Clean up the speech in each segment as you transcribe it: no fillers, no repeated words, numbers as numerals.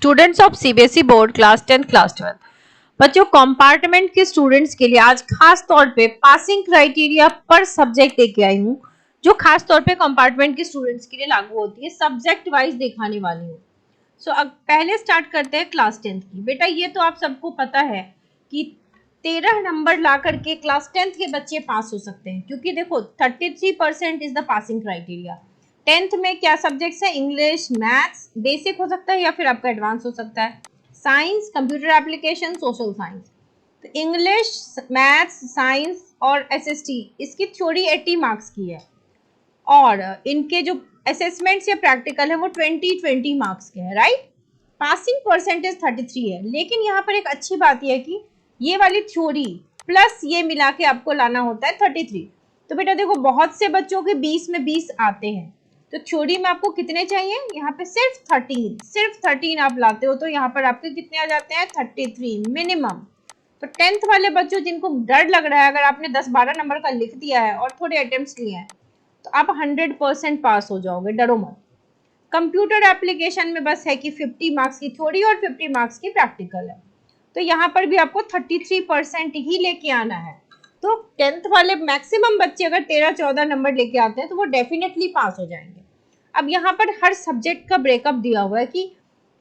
Students of CBSE board class 10 class 12। बच्चों, compartment के students के लिए आज खास तौर पे पासिंग क्राइटेरिया पर सब्जेक्ट लेके आई हूँ, जो खास तौर पे कंपार्टमेंट के स्टूडेंट्स के लिए लागू होती है। सब्जेक्ट वाइज दिखाने वाली हूँ। अब पहले स्टार्ट करते हैं क्लास 10 की। बेटा, ये तो आप सबको पता है कि 13 नंबर ला करके क्लास 10 के बच्चे पास हो सकते हैं, क्योंकि देखो 33% is the passing criteria. 10th में क्या सब्जेक्ट्स है? इंग्लिश, मैथ्स, बेसिक हो सकता है या फिर आपका एडवांस हो सकता है, science, computer application, social science. तो इंग्लिश, मैथ्स, साइंस और एसएसटी, इसकी थ्योरी 80 मार्क्स की है और इनके जो असेसमेंट्स या प्रैक्टिकल है वो 20 मार्क्स के हैं, राइट। पासिंग परसेंटेज 33 है, लेकिन यहाँ पर एक अच्छी बात यह है कि ये वाली थ्योरी प्लस ये मिला के आपको लाना होता है 33। तो बेटा देखो, बहुत से बच्चों के 20 में 20 आते हैं, तो थ्योरी में आपको कितने चाहिए? यहाँ पे सिर्फ 13 आप लाते हो तो यहाँ पर आपके कितने आ जाते हैं? 33 मिनिमम। तो 10th वाले बच्चों जिनको डर लग रहा है, अगर आपने 10-12 नंबर का लिख दिया है और थोड़े अटेम्प्ट्स लिए हैं तो आप 100% पास हो जाओगे, डरो मत। कंप्यूटर एप्लीकेशन में बस है कि 50 मार्क्स की थ्योरी और 50 मार्क्स की प्रैक्टिकल है, तो यहाँ पर भी आपको 33% ही लेके आना है। तो 10th वाले मैक्सिमम बच्चे अगर 13-14 नंबर लेके आते हैं तो वो डेफिनेटली पास हो जाएंगे। अब यहाँ पर हर सब्जेक्ट का ब्रेकअप दिया हुआ है कि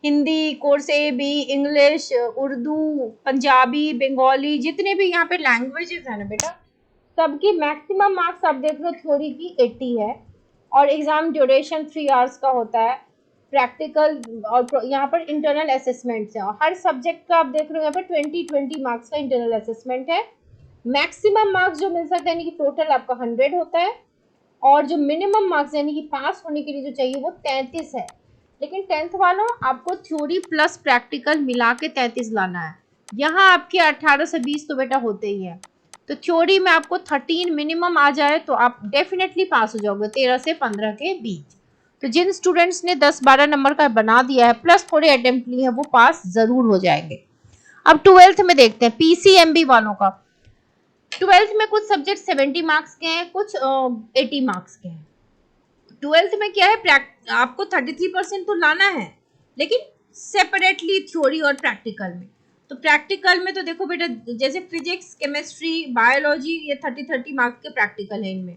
हिंदी कोर्स ए, बी, इंग्लिश, उर्दू, पंजाबी, बंगाली, जितने भी यहाँ पे लैंग्वेजेस है ना बेटा, सबकी मैक्सिमम मार्क्स आप देख लो थ्योरी की 80 है और एग्जाम ड्यूरेशन 3 आवर्स का होता है। प्रैक्टिकल और यहाँ पर इंटरनल असेसमेंट्स है और हर सब्जेक्ट का आप देख रहे हो यहाँ पर 20 मार्क्स का इंटरनल असेसमेंट है। मैक्सिमम मार्क्स जो मिल सकता है यानी कि टोटल आपका 100 होता है और जो मिनिमम मार्क्स यानी कि पास होने के लिए जो चाहिए वो 33 है। लेकिन 10th वालों, आपको थ्योरी प्लस प्रैक्टिकल मिला के 33 लाना है। यहाँ आपके 18 से 20 तो बेटा होते ही है, तो थ्योरी में आपको 13 मिनिमम आ जाए तो आप डेफिनेटली पास हो जाओगे 13 से 15 के बीच। तो जिन स्टूडेंट्स ने 10-12 नंबर का बना दिया है प्लस थोड़े अटेम्प्ट लिए हैं वो पास जरूर हो जाएंगे। अब 12th में देखते हैं पीसीएमबी वालों का। 12th में कुछ सब्जेक्ट 70 मार्क्स के हैं, कुछ 80 मार्क्स के हैं। 12th में क्या है, आपको 33% तो लाना है, लेकिन सेपरेटली थ्योरी और प्रैक्टिकल में। तो प्रैक्टिकल में तो देखो बेटा, जैसे फिजिक्स, केमिस्ट्री, बायोलॉजी, ये 30 मार्क्स के प्रैक्टिकल है इनमें,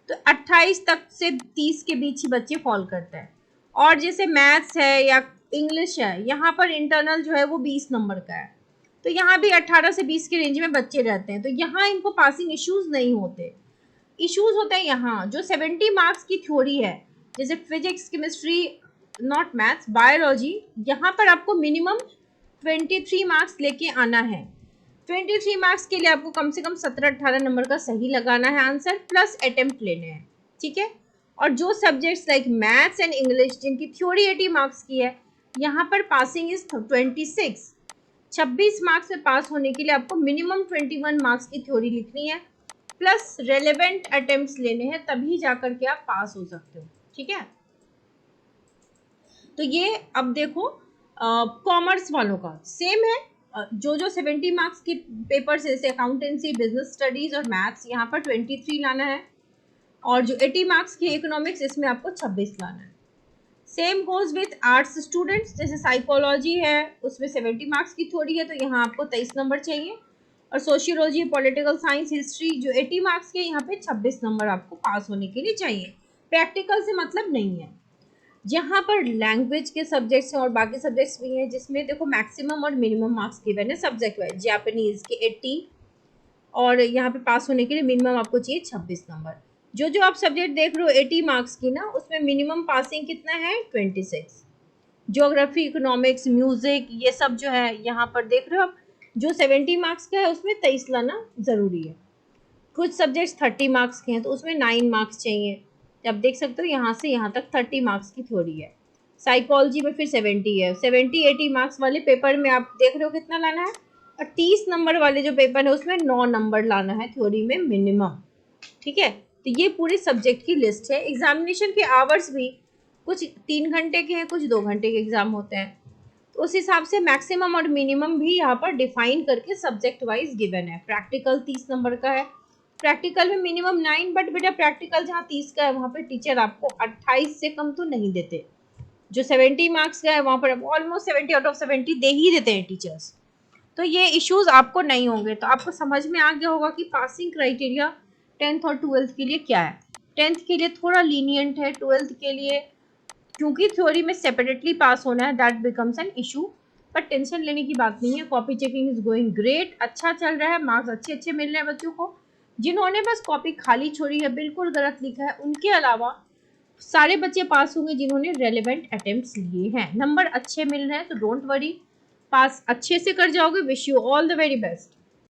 तो 28 तक से 30 के बीच ही बच्चे फॉल करते हैं। और जैसे मैथ्स है या इंग्लिश है, यहाँ पर इंटरनल जो है वो 20 नंबर का है, तो यहाँ भी 18 से 20 के रेंज में बच्चे रहते हैं, तो यहाँ इनको पासिंग इश्यूज नहीं होते। इश्यूज होते हैं यहाँ जो 70 मार्क्स की थ्योरी है, जैसे physics, chemistry, not maths, biology, यहाँ पर आपको मिनिमम 23 मार्क्स लेके आना है। 23 मार्क्स के लिए आपको कम से कम 17-18 नंबर का सही लगाना है आंसर, प्लस अटेम्प्ट लेने हैं, ठीक है। और जो subjects like maths and English जिनकी थ्योरी 80 मार्क्स की है, यहाँ पर पासिंग इज 26 मार्क्स में पास होने के लिए आपको मिनिमम 21 मार्क्स की थ्योरी लिखनी है, प्लस रेलेवेंट अटेम्प्ट्स लेने हैं, तभी जाकर के आप पास हो सकते हो, ठीक है। तो ये अब देखो कॉमर्स वालों का सेम है, जो 70 मार्क्स के पेपर्स जैसे अकाउंटेंसी, बिजनेस स्टडीज और मैथ्स, यहाँ पर 23 लाना है, और जो 80 मार्क्स की इकोनॉमिक्स, इसमें आपको 26 लाना है। Same goes with arts students, जैसे साइकोलॉजी है उसमें 70 मार्क्स की थ्योरी है, तो यहाँ आपको 23 नंबर चाहिए, और सोशियोलॉजी, पॉलिटिकल साइंस, हिस्ट्री जो 80 मार्क्स के, यहाँ पे 26 नंबर आपको पास होने के लिए चाहिए। प्रैक्टिकल से मतलब नहीं है। जहाँ पर लैंग्वेज के सब्जेक्ट्स हैं और बाकी सब्जेक्ट्स भी हैं जिसमें देखो मैक्सिमम और मिनिमम मार्क्स गिवन है सब्जेक्ट वाइज, जापानीज के 80 और यहाँ पे पास होने के लिए मिनिमम आपको चाहिए 26 नंबर। जो आप सब्जेक्ट देख रहे हो 80 मार्क्स की ना, उसमें मिनिमम पासिंग कितना है? 26। ज्योग्राफी, इकोनॉमिक्स, म्यूजिक, ये सब जो है यहाँ पर देख रहे हो आप, जो 70 मार्क्स का है उसमें 23 लाना जरूरी है। कुछ सब्जेक्ट्स 30 मार्क्स के हैं तो उसमें 9 मार्क्स चाहिए। अब देख सकते हो यहाँ से यहाँ तक 30 मार्क्स की थ्योरी है। साइकोलॉजी में फिर 70 है, 70-80 मार्क्स वाले पेपर में आप देख रहे हो कितना लाना है, और 30 नंबर वाले जो पेपर है उसमें 9 नंबर लाना है थ्योरी में मिनिमम, ठीक है। तो ये पूरी सब्जेक्ट की लिस्ट है। एग्जामिनेशन के आवर्स भी कुछ 3 घंटे के हैं, कुछ 2 घंटे के एग्जाम होते हैं, तो उस हिसाब से मैक्सिमम और मिनिमम भी यहाँ पर डिफाइन करके सब्जेक्ट वाइज गिवन है। प्रैक्टिकल 30 नंबर का है, प्रैक्टिकल में मिनिमम 9, बट बेटा प्रैक्टिकल जहाँ 30 का है वहाँ पे टीचर आपको 28 से कम तो नहीं देते, जो 70 मार्क्स का है वहां पर ऑलमोस्ट 70 आउट ऑफ 70 दे ही देते हैं टीचर्स। तो ये इश्यूज आपको नहीं होंगे। तो आपको समझ में आ गया होगा कि पासिंग क्राइटेरिया 10th और 12th के लिए क्या है। 10th के लिए थोड़ा लीनियंट है, 12th के लिए क्योंकि थ्योरी में सेपरेटली पास होना है दैट बिकम्स एन इशू। पर टेंशन लेने की बात नहीं है, copy checking is going great, अच्छा चल रहा है, मार्क्स अच्छे अच्छे मिल रहे हैं बच्चों को। जिन्होंने बस कॉपी खाली छोड़ी है, बिल्कुल गलत लिखा है, उनके अलावा सारे बच्चे पास होंगे जिन्होंने रेलिवेंट अटेम्प्ट्स लिए हैं। नंबर अच्छे मिल रहे हैं तो डोंट वरी, पास अच्छे से कर जाओगे। Wish you all the very best.